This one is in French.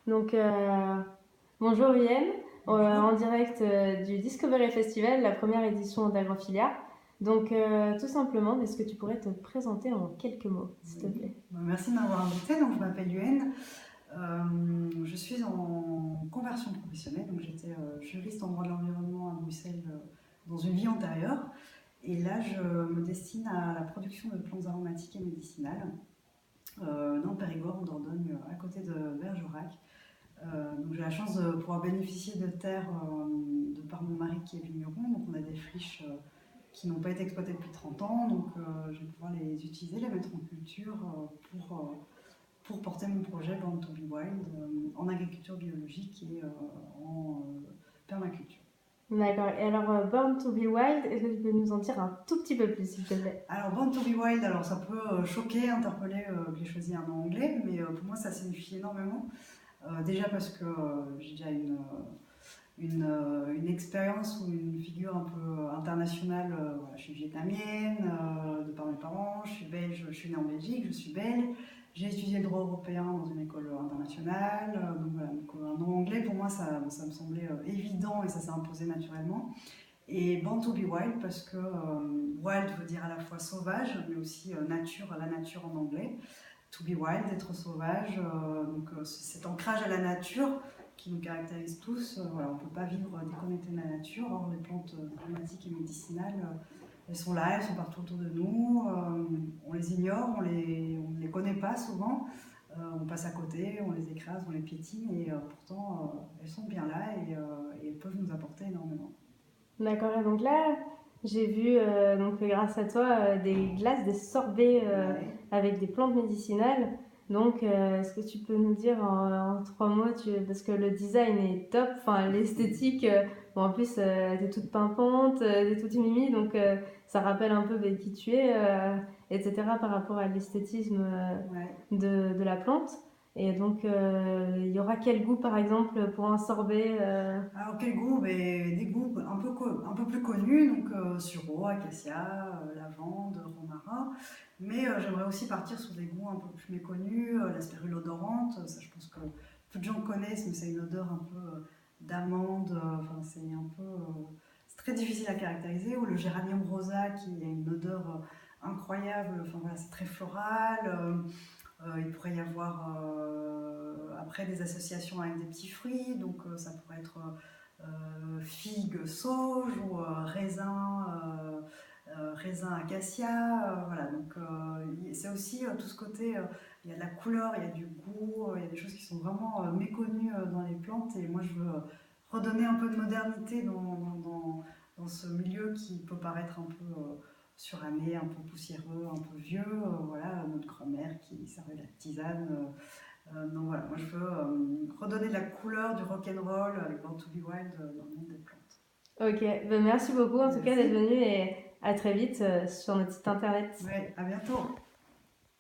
Donc, bonjour Yen, en direct du Discovery Festival, la première édition d'Agrophilia. Donc, tout simplement, est-ce que tu pourrais te présenter en quelques mots, s'il te plaît? Merci de m'avoir invitée. Donc, je m'appelle Yuen. Je suis en conversion professionnelle. Donc, j'étais juriste en droit de l'environnement à Bruxelles dans une vie antérieure. Et là, je me destine à la production de plantes aromatiques et médicinales dans le Périgord, en Dordogne, à côté de Bergerac. Donc, j'ai la chance de pouvoir bénéficier de terres de par mon mari qui est vigneron. Donc, on a des friches qui n'ont pas été exploitées depuis 30 ans. Donc, je vais pouvoir les utiliser, les mettre en culture pour porter mon projet Born to be Wild en agriculture biologique et en permaculture. D'accord. Et alors, Born to be Wild, est-ce que tu peux nous en dire un tout petit peu plus, s'il te plaît? Alors, Born to be Wild, alors ça peut choquer, interpeller que j'ai choisi un nom anglais, mais pour moi ça signifie énormément. Déjà parce que j'ai déjà une expérience ou une figure un peu internationale. Voilà, je suis vietnamienne de par mes parents, je suis belge, je suis née en Belgique, je suis belge. J'ai étudié le droit européen dans une école internationale. Donc voilà, donc, un nom anglais pour moi ça me semblait évident et ça s'est imposé naturellement. Et Born to be Wild parce que wild veut dire à la fois sauvage mais aussi nature, la nature en anglais. To be wild, être sauvage, donc cet ancrage à la nature qui nous caractérise tous. Voilà, on ne peut pas vivre déconnecté de la nature. Or, les plantes aromatiques et médicinales, elles sont là, elles sont partout autour de nous. On les ignore, on ne les connaît pas souvent. On passe à côté, on les écrase, on les piétine et pourtant elles sont bien là et elles peuvent nous apporter énormément. D'accord. Et donc là, j'ai vu, donc grâce à toi, des glaces, des sorbets Ouais. avec des plantes médicinales. Donc, est-ce que tu peux nous dire en trois mots, parce que le design est top, enfin l'esthétique, bon, en plus, t'es toute pimpante, t'es toute mimi, donc ça rappelle un peu qui tu es, etc. par rapport à l'esthétisme Ouais. de la plante. Et donc, il y aura quel goût, par exemple, pour un sorbet Alors quel goût? Des goûts un peu plus connus, donc sureau, acacia, lavande, romarin. Mais j'aimerais aussi partir sur des goûts un peu plus méconnus, la spirule odorante, ça je pense que peu de gens connaissent, mais c'est une odeur un peu d'amande, enfin c'est un peu... c'est très difficile à caractériser. Ou le géranium rosa qui a une odeur incroyable, enfin voilà, c'est très floral. Il pourrait y avoir après des associations avec des petits fruits, donc ça pourrait être figue sauge ou raisin acacia. Voilà, donc c'est aussi tout ce côté, il y a de la couleur, il y a du goût, il y a des choses qui sont vraiment méconnues dans les plantes et moi je veux redonner un peu de modernité dans ce milieu qui peut paraître un peu suranné, un peu poussiéreux, un peu vieux. Voilà, notre grand-mère qui servait de la tisane. Donc voilà, moi je veux redonner de la couleur du rock'n'roll avec Born to be Wild dans le monde des plantes. Ok, ben merci beaucoup en tout cas d'être Merci. venu et à très vite sur notre site internet. Ouais, à bientôt.